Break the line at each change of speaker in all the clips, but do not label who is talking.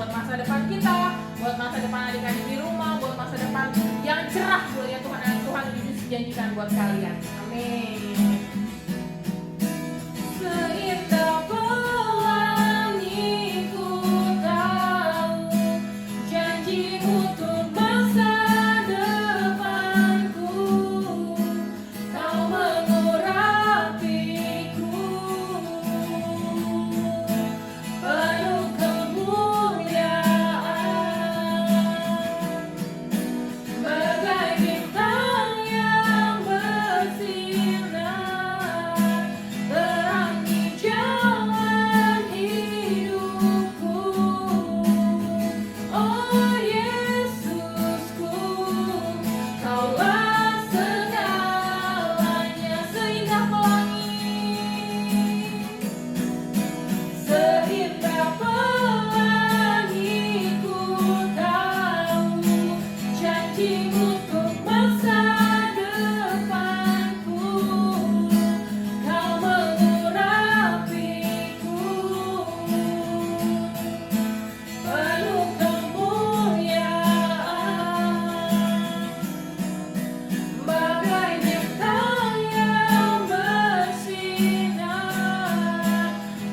buat masa depan kita, buat masa depan adik-adik di rumah, buat masa depan yang cerah ya Tuhan, yang Tuhan Yesus janjikan buat kalian. Amin. Seindah pelangi ku tahu janjimu untuk masa depanku, kau mengurapiku penuh kemuliaan, bagai bintang yang bersinar, terangi jalan hidupku. Oh Yesusku, Kaulah segalanya. Seindah pelangi ku tahu janjimu untuk masa depanku, kau mengurapiku penuh kemuliaan, bagai bintang yang bersinar,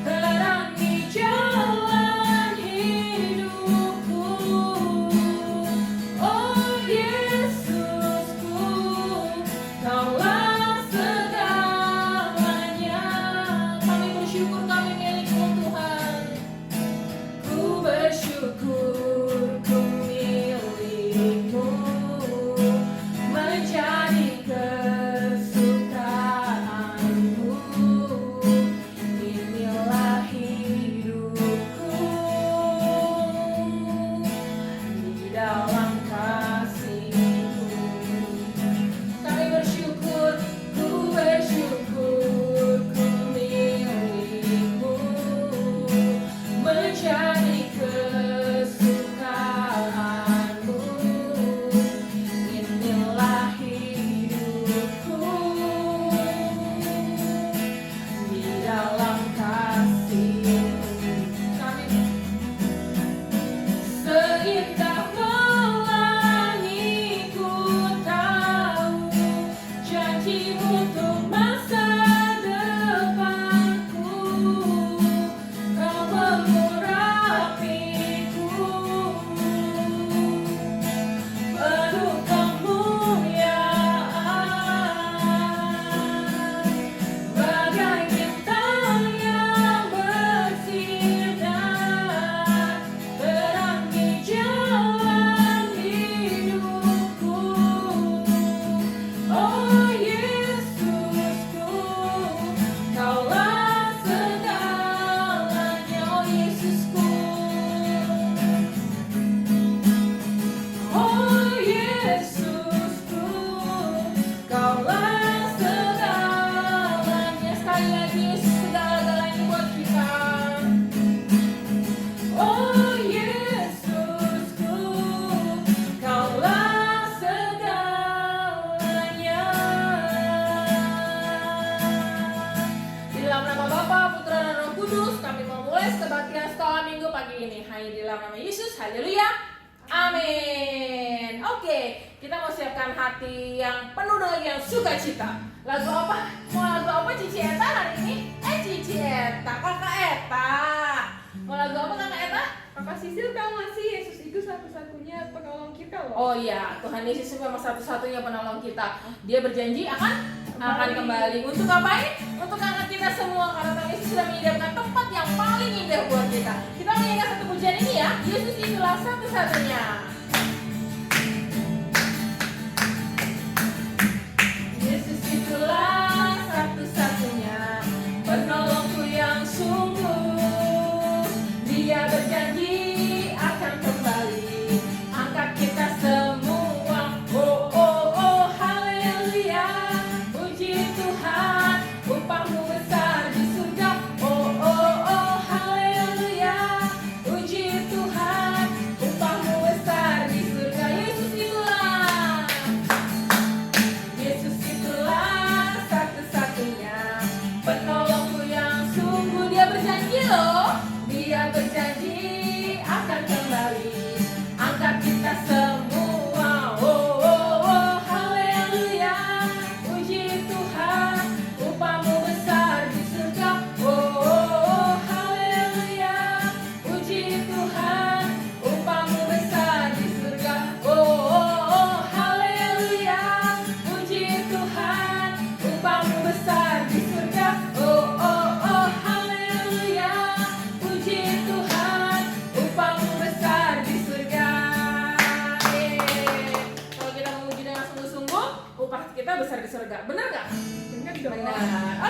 terangi jalan hidupku. Oh Yesusku, Kaulah segalanya. Kami bersyukur kami milik-Mu Tuhan. Ku bersyukur ku milik-Mu, menjadi kesukaan-Mu. Inilah hidupku di dalam kasih-Mu. Kami bersyukur, ku bersyukur ku milik-Mu, menjadi kesukaan-Mu. Inilah hidupku di dalam kasih-Mu. Kami seindah pelangi ku tahu janjimu untuk masa depanku, kau mengurapiku penuh kemuliaan, bagai bintang yang bersinar, terangi jalan hidupku. Oh Yesusku, Kaulah segalanya. Oh Yesusku, oh Yesusku, Kaulah segalanya. Sekali lagi, Yesus segala-galanya buat kita. Oh Yesusku, Kaulah segalanya. Di dalam nama Bapa, Putra, dan Roh Kudus, kami memulai kebaktian sekolah minggu pagi ini. Hanya di dalam nama Yesus, haleluya, amin. Oke, kita mau siapkan hati yang penuh dengan yang sukacita. Lagu apa? Mau lagu apa Cici Eta hari ini? Cici Eta, Kakak Eta. Mau lagu apa Kakak Eta?
Kakak Sisil tahu nggak sih Yesus itu satu-satunya penolong kita loh.
Oh iya, Tuhan Yesus memang satu-satunya penolong kita. Dia berjanji akan kembali. Untuk ngapain? Untuk anak kita semua, karena Tuhan Yesus sudah menyediakan tempat yang paling indah buat kita. Kita menyanyikan satu pujian ini ya. Yesus itulah satu-satunya. Yesus itulah satu-satunya penolongku yang sungguh. Dia berjanji akan kembali angkat kita semua. Oh oh oh haleluya, puji Tuhan, upahmu besar di surga. Oh oh oh haleluya, puji Tuhan, upahmu besar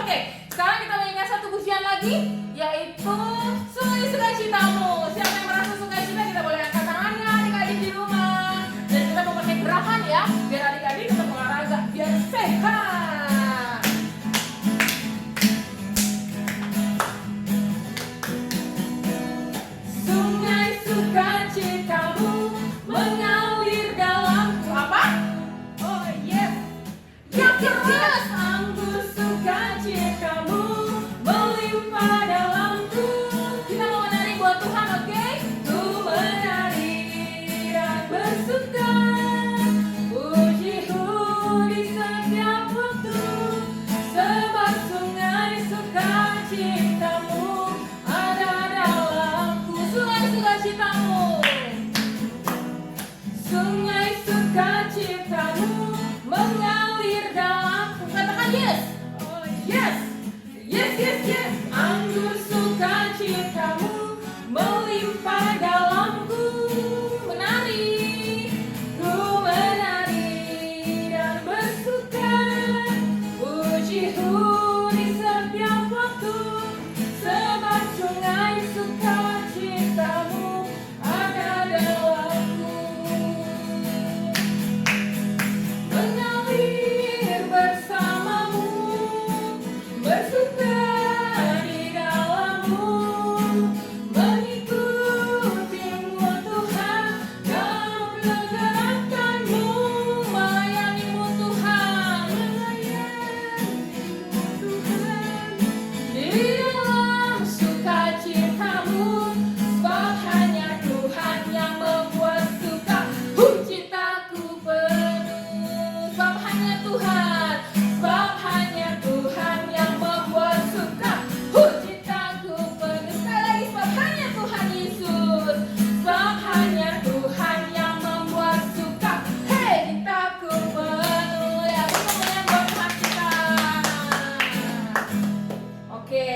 Oke, sekarang kita menyanyikan satu pujian lagi, yaitu Sungai Sukacitamu. Siapa yang merasa sukacita, kita boleh angkat tangannya adik-adik di rumah. Dan kita mau pakai gerakan ya, biar adik-adik tetap olahraga, biar sehat. Sungai Sukacitamu mengalir dalamku. Apa?
Oh yes.
Yang keras. Anggur sukacitamu melimpah dalamku. Kita mau menari buat Tuhan, oke? Ku menari dan bersuka, puji-Mu di setiap waktu. Sebab sungai sukacitamu ada dalamku. Sungai sukacitamu, sungai sukacitamu mengalir dalamku. Katakan yes.
Oh
Yes. Yes, yes, yes. Anggur sukacitamu melimpah dalamku. Menari, ku menari dan bersuka, puji-Mu di setiap waktu. Sebab sungai sukacitamu ada dalamku. Mengalir bersamamu, bersuka di dalammu, mengikutimu Tuhan, dalam pergerakanmu, melayanimu Tuhan, di dalam sukacitamu, sebab hanya Tuhan yang membuat suka. Citaku penuh, sebab hanya Tuhan, sebab hanya Tuhan yang membuat suka. Citaku penuh, sekali lagi, sebab hanya Tuhan Yesus, sebab hanya Tuhan yang membuat suka. Hei, citaku penuh, ya kemuliaan buat Tuhan kita. Oke,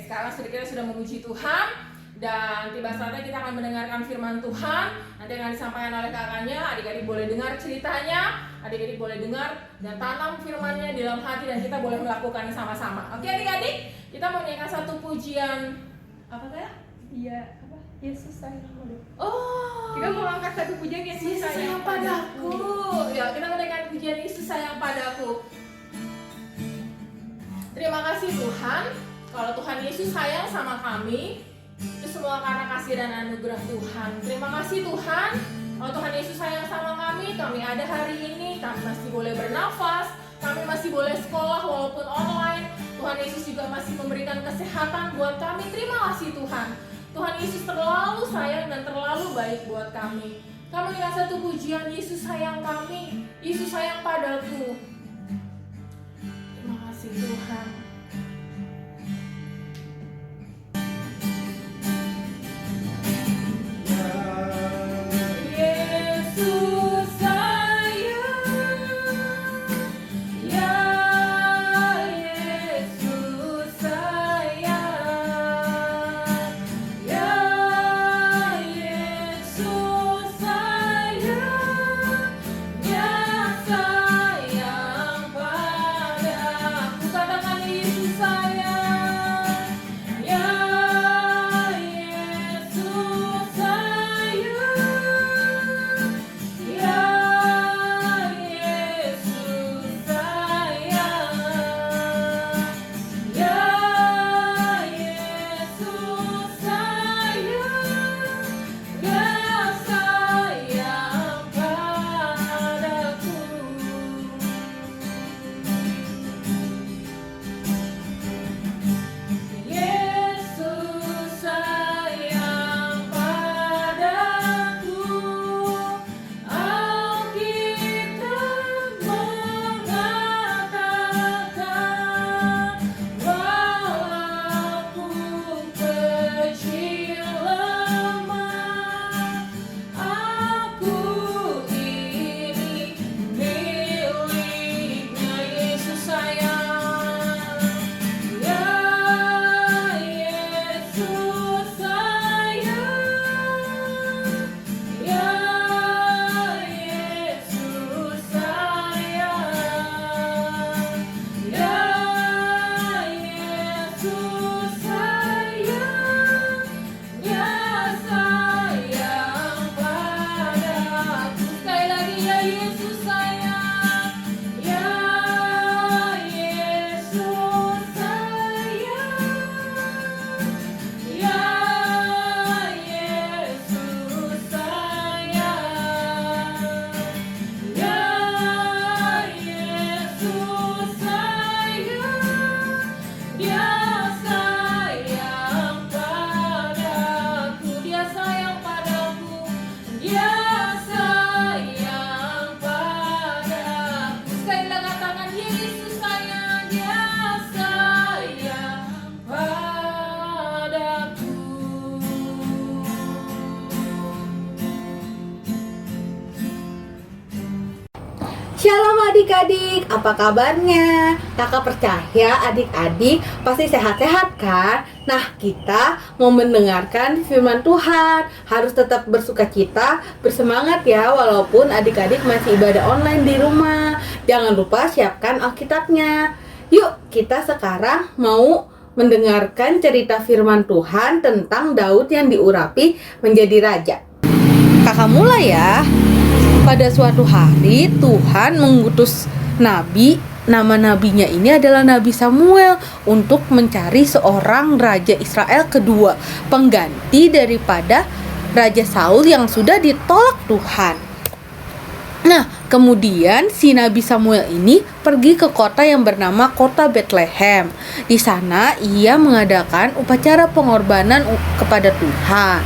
sekarang kita sudah memuji Tuhan. Dan tiba saatnya kita akan mendengarkan firman Tuhan. Nanti akan disampaikan oleh kakaknya. Adik-adik boleh dengar ceritanya, adik-adik boleh dengar dan tanam firmannya di dalam hati, dan kita boleh melakukannya sama-sama. Oke adik-adik, kita mau nyanyikan satu pujian. Apa kaya?
iya, apa? Yesus sayangmu.
Oh,
Kita mau angkat satu pujian Yesus
Yesus sayang
sayang
padaku. Ya, kita mendengarkan pujian Yesus sayang padaku. Terima kasih Tuhan, kalau Tuhan Yesus sayang sama kami, itu semua karena kasih dan anugerah Tuhan. Terima kasih Tuhan, kalau Tuhan Yesus sayang sama kami ada hari ini, kami masih boleh bernafas, kami masih boleh sekolah walaupun online. Tuhan Yesus juga masih memberikan kesehatan buat kami. Terima kasih Tuhan. Tuhan Yesus terlalu sayang dan terlalu baik buat kami. Kami ingat satu pujian, Yesus sayang kami, Yesus sayang padaku. Terima kasih Tuhan. Yesus sayang, ya Yesus sayang, ya Yesus sayang, ya sayang padaku. Katakan
Shalom adik-adik, apa kabarnya? Kakak percaya adik-adik pasti sehat-sehat kan? Nah, kita mau mendengarkan firman Tuhan. Harus tetap bersukacita, bersemangat ya, walaupun adik-adik masih ibadah online di rumah. Jangan lupa siapkan Alkitabnya. Yuk, kita sekarang mau mendengarkan cerita firman Tuhan tentang Daud yang diurapi menjadi raja. Kakak mulai ya. Pada suatu hari Tuhan mengutus nabi, nama nabinya ini adalah Nabi Samuel, untuk mencari seorang raja Israel kedua, pengganti daripada Raja Saul yang sudah ditolak Tuhan. Nah, kemudian si Nabi Samuel ini pergi ke kota yang bernama kota Bethlehem. Di sana ia mengadakan upacara pengorbanan kepada Tuhan.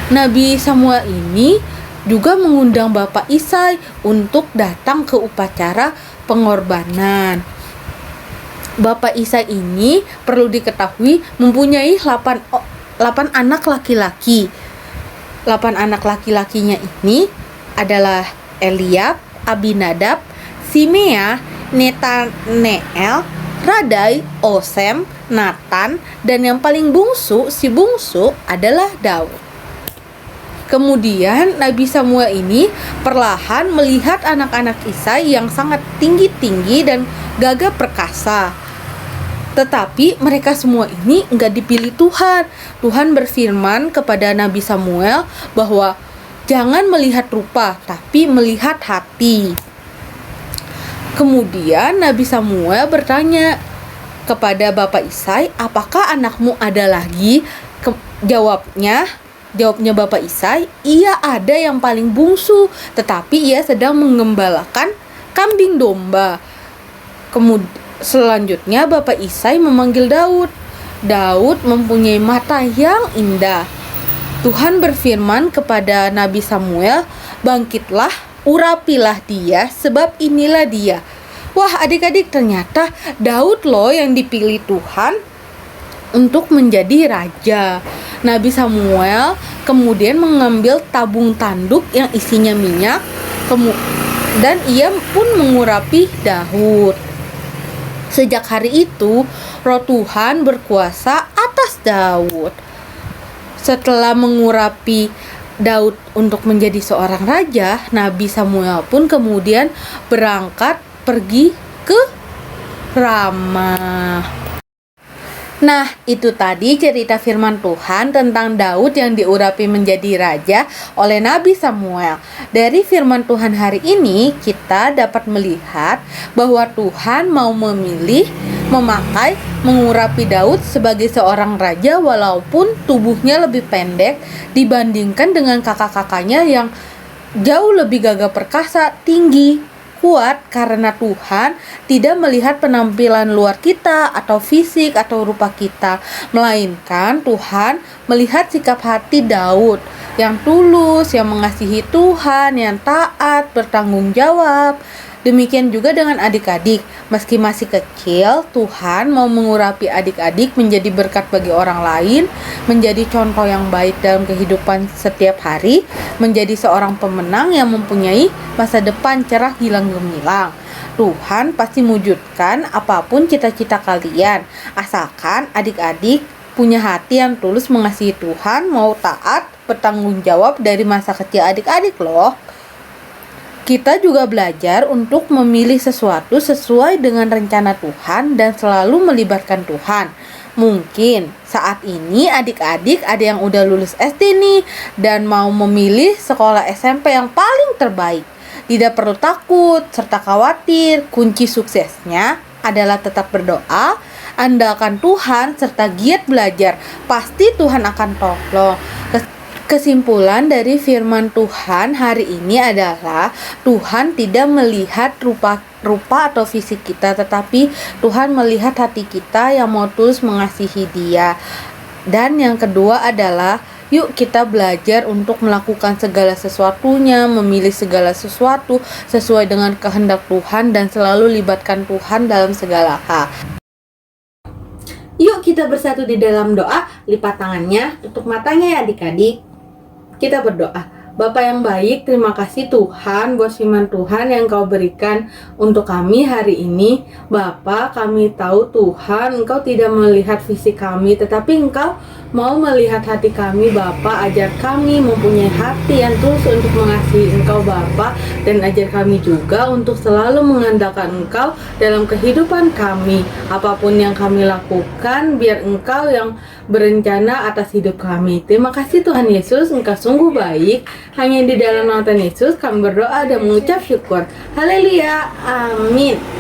Nabi Samuel ini juga mengundang Bapak Isai untuk datang ke upacara pengorbanan. Bapak Isai ini perlu diketahui mempunyai 8 anak laki-laki. 8 anak laki-lakinya ini adalah Eliab, Abinadab, Simea, Netaneel, Radai, Osem, Natan, dan yang paling bungsu, si bungsu adalah Daud. Kemudian Nabi Samuel ini perlahan melihat anak-anak Isai yang sangat tinggi-tinggi dan gagah perkasa. Tetapi mereka semua ini enggak dipilih Tuhan. Tuhan berfirman kepada Nabi Samuel bahwa jangan melihat rupa, tapi melihat hati. Kemudian Nabi Samuel bertanya kepada Bapak Isai, apakah anakmu ada lagi? Jawabnya Bapak Isai, ia ada yang paling bungsu, tetapi ia sedang mengembalakan kambing domba. Selanjutnya Bapak Isai memanggil Daud. Daud mempunyai mata yang indah. Tuhan berfirman kepada Nabi Samuel, bangkitlah, urapilah dia, sebab inilah dia. Wah adik-adik, ternyata Daud loh yang dipilih Tuhan untuk menjadi raja. Nabi Samuel kemudian mengambil tabung tanduk yang isinya minyak, dan ia pun mengurapi Daud. Sejak hari itu, Roh Tuhan berkuasa atas Daud. Setelah mengurapi Daud untuk menjadi seorang raja, Nabi Samuel pun kemudian berangkat pergi ke Ramah. Nah, itu tadi cerita firman Tuhan tentang Daud yang diurapi menjadi raja oleh Nabi Samuel. Dari firman Tuhan hari ini, kita dapat melihat bahwa Tuhan mau mengurapi Daud sebagai seorang raja walaupun tubuhnya lebih pendek dibandingkan dengan kakak-kakaknya yang jauh lebih gagah perkasa, tinggi, kuat, karena Tuhan tidak melihat penampilan luar kita atau fisik atau rupa kita, melainkan Tuhan melihat sikap hati Daud yang tulus, yang mengasihi Tuhan, yang taat, bertanggung jawab. Demikian juga dengan adik-adik, meski masih kecil, Tuhan mau mengurapi adik-adik menjadi berkat bagi orang lain, menjadi contoh yang baik dalam kehidupan setiap hari, menjadi seorang pemenang yang mempunyai masa depan cerah gilang gemilang. Tuhan pasti mewujudkan apapun cita-cita kalian, asalkan adik-adik punya hati yang tulus mengasihi Tuhan, mau taat, bertanggung jawab dari masa kecil adik-adik loh. Kita juga belajar untuk memilih sesuatu sesuai dengan rencana Tuhan dan selalu melibatkan Tuhan. Mungkin saat ini adik-adik ada yang udah lulus SD nih dan mau memilih sekolah SMP yang paling terbaik. Tidak perlu takut serta khawatir. Kunci suksesnya adalah tetap berdoa, andalkan Tuhan serta giat belajar. Pasti Tuhan akan tolong. Kesimpulan dari firman Tuhan hari ini adalah Tuhan tidak melihat rupa atau fisik kita, tetapi Tuhan melihat hati kita yang mau tulus mengasihi Dia. Dan yang kedua adalah yuk kita belajar untuk melakukan segala sesuatunya, memilih segala sesuatu sesuai dengan kehendak Tuhan dan selalu libatkan Tuhan dalam segala hal. Yuk kita bersatu di dalam doa, lipat tangannya, tutup matanya ya adik-adik. Kita berdoa. Bapa yang baik, terima kasih Tuhan buat firman Tuhan yang Kau berikan untuk kami hari ini. Bapa, kami tahu Tuhan, Engkau tidak melihat fisik kami, tetapi Engkau mau melihat hati kami. Bapa, ajar kami mempunyai hati yang tulus untuk mengasihi Engkau Bapa, dan ajar kami juga untuk selalu mengandalkan Engkau dalam kehidupan kami. Apapun yang kami lakukan, biar Engkau yang berencana atas hidup kami. Terima kasih Tuhan Yesus, Engkau sungguh baik. Hanya di dalam nama Tuhan Yesus kami berdoa dan mengucap syukur. Haleluya, amin.